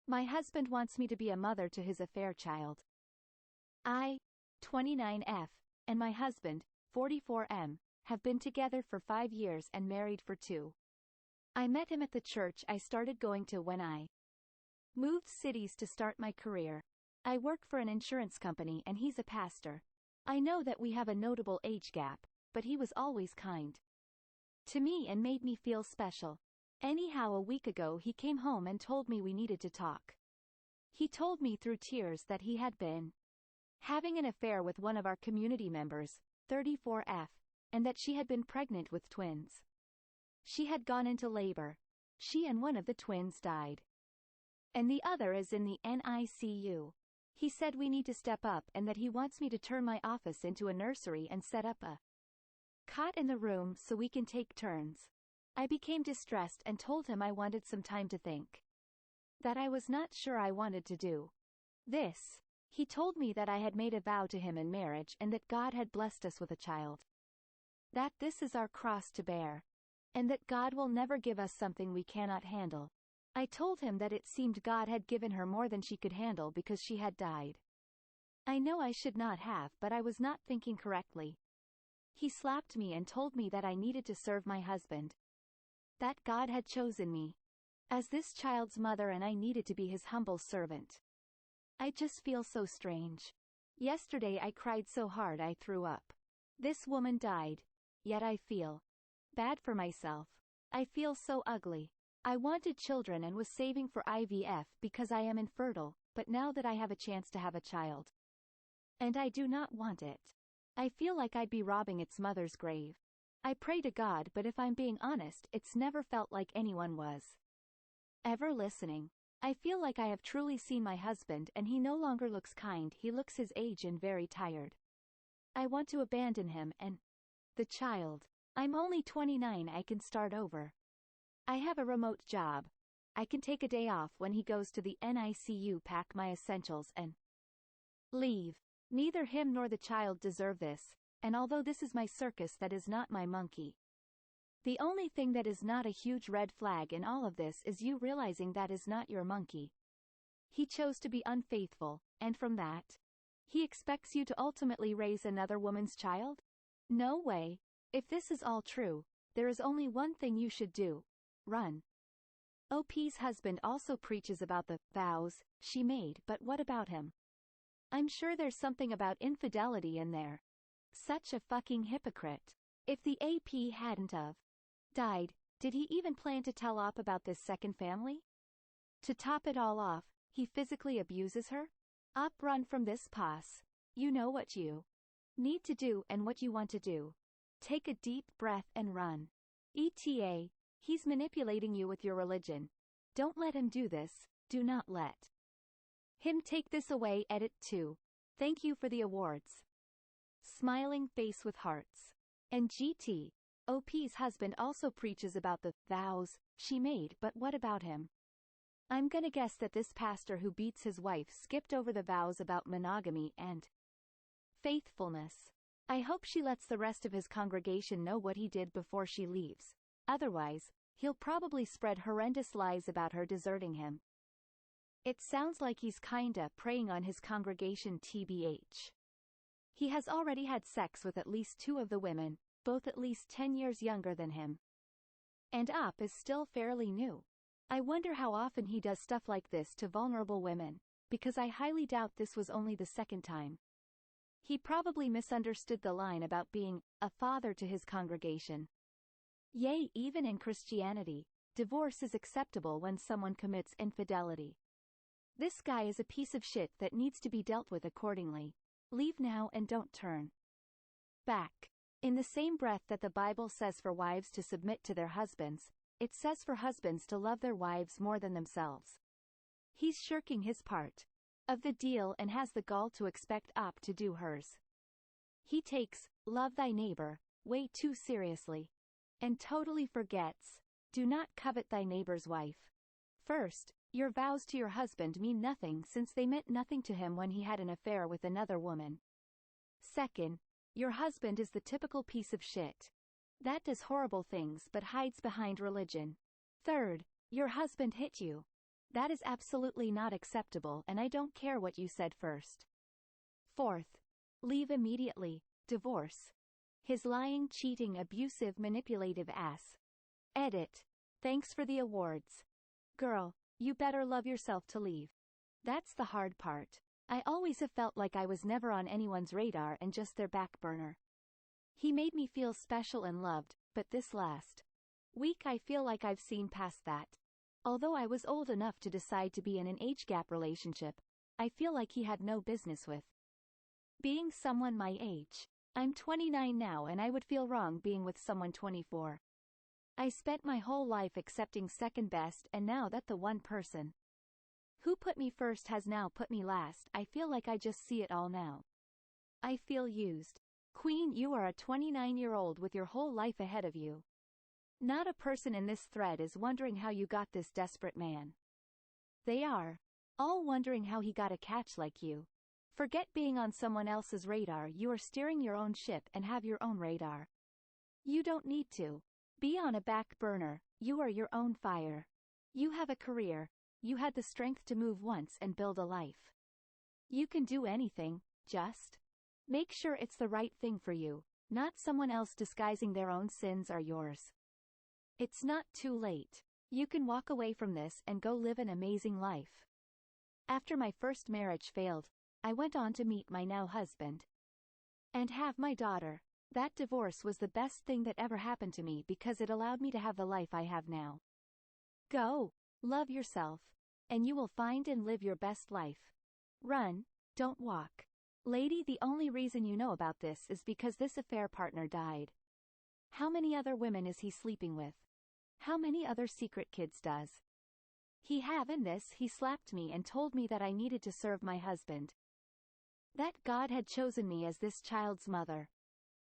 My husband wants me to be a mother to his affair child. I, 29F, and my husband, 44M, have been together for 5 years and married for 2. I met him at the church I started going to when I moved cities to start my career. I work for an insurance company and he's a pastor. I know that we have a notable age gap, but he was always kind to me and made me feel special. Anyhow, a week ago he came home and told me we needed to talk. He told me through tears that he had been having an affair with one of our community members, 34F, and that she had been pregnant with twins. She had gone into labor. She and one of the twins died. And the other is in the NICU. He said we need to step up and that he wants me to turn my office into a nursery and set up a cot in the room so we can take turns. I became distressed and told him I wanted some time to think. That I was not sure I wanted to do this. He told me that I had made a vow to him in marriage and that God had blessed us with a child. That this is our cross to bear. And that God will never give us something we cannot handle. I told him that it seemed God had given her more than she could handle because she had died. I know I should not have, but I was not thinking correctly. He slapped me and told me that I needed to serve my husband. That God had chosen me as this child's mother and I needed to be his humble servant. I just feel so strange. Yesterday I cried so hard I threw up. This woman died. Yet I feel bad for myself. I feel so ugly. I wanted children and was saving for IVF because I am infertile, but now that I have a chance to have a child, and I do not want it, I feel like I'd be robbing its mother's grave. I pray to God, but if I'm being honest, it's never felt like anyone was ever listening. I feel like I have truly seen my husband and he no longer looks kind, he looks his age and very tired. I want to abandon him and the child. I'm only 29, I can start over. I have a remote job. I can take a day off when he goes to the NICU, pack my essentials and leave. Neither him nor the child deserve this, and although this is my circus, that is not my monkey. The only thing that is not a huge red flag in all of this is you realizing that is not your monkey. He chose to be unfaithful, and from that, he expects you to ultimately raise another woman's child? No way. If this is all true, there is only one thing you should do. Run. OP's husband also preaches about the vows she made, but what about him? I'm sure there's something about infidelity in there. Such a fucking hypocrite. If the AP hadn't of died, did he even plan to tell Op about this second family? To top it all off, he physically abuses her? Op, run from this pass. You know what you need to do and what you want to do. Take a deep breath and run. ETA, he's manipulating you with your religion. Don't let him do this. Do not let him take this away. Edit 2. Thank you for the awards. Smiling face with hearts. And GT. OP's husband also preaches about the vows she made, but what about him? I'm gonna guess that this pastor who beats his wife skipped over the vows about monogamy and faithfulness. I hope she lets the rest of his congregation know what he did before she leaves. Otherwise, he'll probably spread horrendous lies about her deserting him. It sounds like he's kinda preying on his congregation TBH. He has already had sex with at least 2 of the women, both at least 10 years younger than him. And Op is still fairly new. I wonder how often he does stuff like this to vulnerable women, because I highly doubt this was only the second time. He probably misunderstood the line about being a father to his congregation. Yay, even in Christianity, divorce is acceptable when someone commits infidelity. This guy is a piece of shit that needs to be dealt with accordingly. Leave now and don't turn back. In the same breath that the Bible says for wives to submit to their husbands, it says for husbands to love their wives more than themselves. He's shirking his part of the deal and has the gall to expect Op to do hers. He takes love thy neighbor way too seriously and totally forgets do not covet thy neighbor's wife. First, your vows to your husband mean nothing since they meant nothing to him when he had an affair with another woman. Second, your husband is the typical piece of shit that does horrible things but hides behind religion. Third, your husband hit you. That is absolutely not acceptable, and I don't care what you said first. Fourth, leave immediately. Divorce. His lying, cheating, abusive, manipulative ass. Edit. Thanks for the awards. Girl, you better love yourself to leave. That's the hard part. I always have felt like I was never on anyone's radar and just their back burner. He made me feel special and loved, but this last week I feel like I've seen past that. Although I was old enough to decide to be in an age gap relationship, I feel like he had no business with being someone my age. I'm 29 now and I would feel wrong being with someone 24. I spent my whole life accepting second best, and now that the one person who put me first has now put me last, I feel like I just see it all now. I feel used. Queen, you are a 29-year-old with your whole life ahead of you. Not a person in this thread is wondering how you got this desperate man. They are all wondering how he got a catch like you. Forget being on someone else's radar, you are steering your own ship and have your own radar. You don't need to be on a back burner, you are your own fire. You have a career, you had the strength to move once and build a life. You can do anything, just make sure it's the right thing for you, not someone else disguising their own sins or yours. It's not too late. You can walk away from this and go live an amazing life. After my first marriage failed, I went on to meet my now husband and have my daughter. That divorce was the best thing that ever happened to me because it allowed me to have the life I have now. Go, love yourself, and you will find and live your best life. Run, don't walk. Lady, the only reason you know about this is because this affair partner died. How many other women is he sleeping with? How many other secret kids does he have? In this, he slapped me and told me that I needed to serve my husband. That God had chosen me as this child's mother.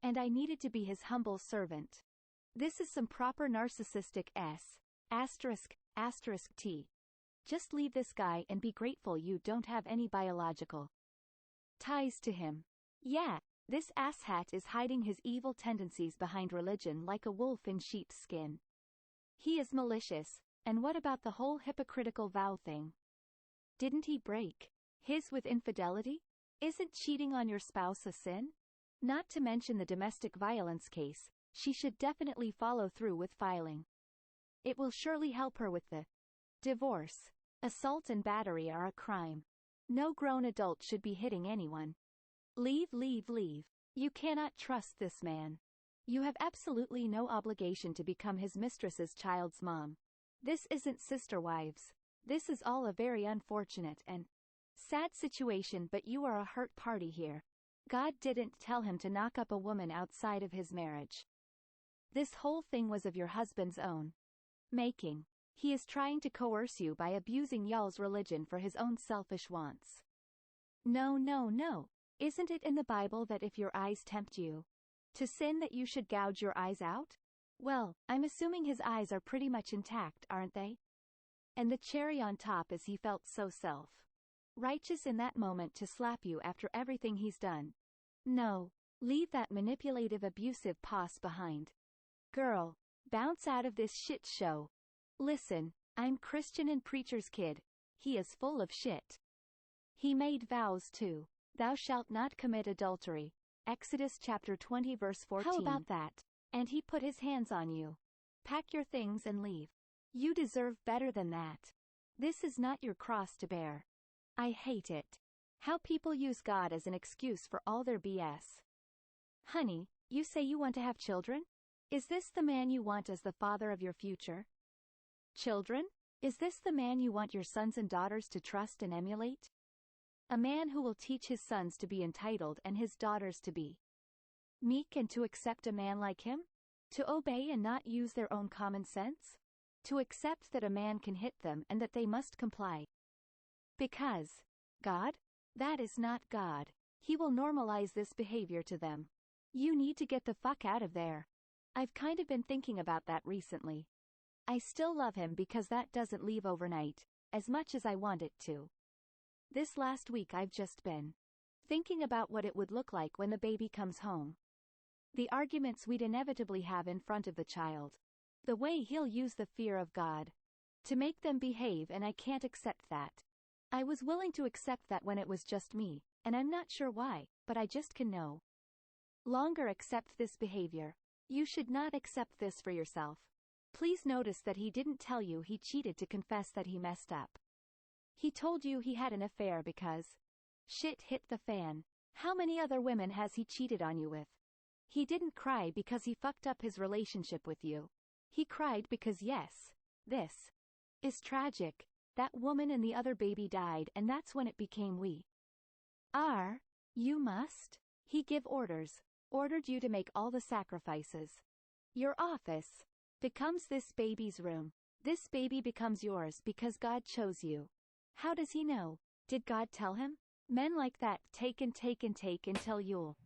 And I needed to be his humble servant. This is some proper narcissistic **T. Just leave this guy and be grateful you don't have any biological ties to him. Yeah, this asshat is hiding his evil tendencies behind religion like a wolf in sheep's skin. He is malicious, and what about the whole hypocritical vow thing? Didn't he break his with infidelity? Isn't cheating on your spouse a sin? Not to mention the domestic violence case, she should definitely follow through with filing. It will surely help her with the divorce. Assault and battery are a crime. No grown adult should be hitting anyone. Leave. You cannot trust this man. You have absolutely no obligation to become his mistress's child's mom. This isn't Sister Wives. This is all a very unfortunate and sad situation, but you are a hurt party here. God didn't tell him to knock up a woman outside of his marriage. This whole thing was of your husband's own making. He is trying to coerce you by abusing y'all's religion for his own selfish wants. No. Isn't it in the Bible that if your eyes tempt you to sin that you should gouge your eyes out? Well, I'm assuming his eyes are pretty much intact, aren't they? And the cherry on top is he felt so self-righteous in that moment to slap you after everything he's done. No, leave that manipulative, abusive pos behind. Girl, bounce out of this shit show. Listen, I'm Christian and preacher's kid. He is full of shit. He made vows too. Thou shalt not commit adultery. Exodus chapter 20 verse 14. How about that? And he put his hands on you. Pack your things and leave. You deserve better than that. This is not your cross to bear. I hate it. How people use God as an excuse for all their BS. Honey, you say you want to have children? Is this the man you want as the father of your future children? Is this the man you want your sons and daughters to trust and emulate? A man who will teach his sons to be entitled and his daughters to be meek and to accept a man like him? To obey and not use their own common sense? To accept that a man can hit them and that they must comply. Because God? That is not God. He will normalize this behavior to them. You need to get the fuck out of there. I've kind of been thinking about that recently. I still love him because that doesn't leave overnight, as much as I want it to. This last week I've just been thinking about what it would look like when the baby comes home. The arguments we'd inevitably have in front of the child. The way he'll use the fear of God to make them behave, and I can't accept that. I was willing to accept that when it was just me, and I'm not sure why, but I just can no longer accept this behavior. You should not accept this for yourself. Please notice that he didn't tell you he cheated to confess that he messed up. He told you he had an affair because shit hit the fan. How many other women has he cheated on you with? He didn't cry because he fucked up his relationship with you. He cried because yes, this is tragic. That woman and the other baby died, and that's when it became we are. You must. He give orders. Ordered you to make all the sacrifices. Your office becomes this baby's room. This baby becomes yours because God chose you. How does he know? Did God tell him? Men like that take and take and take until you'll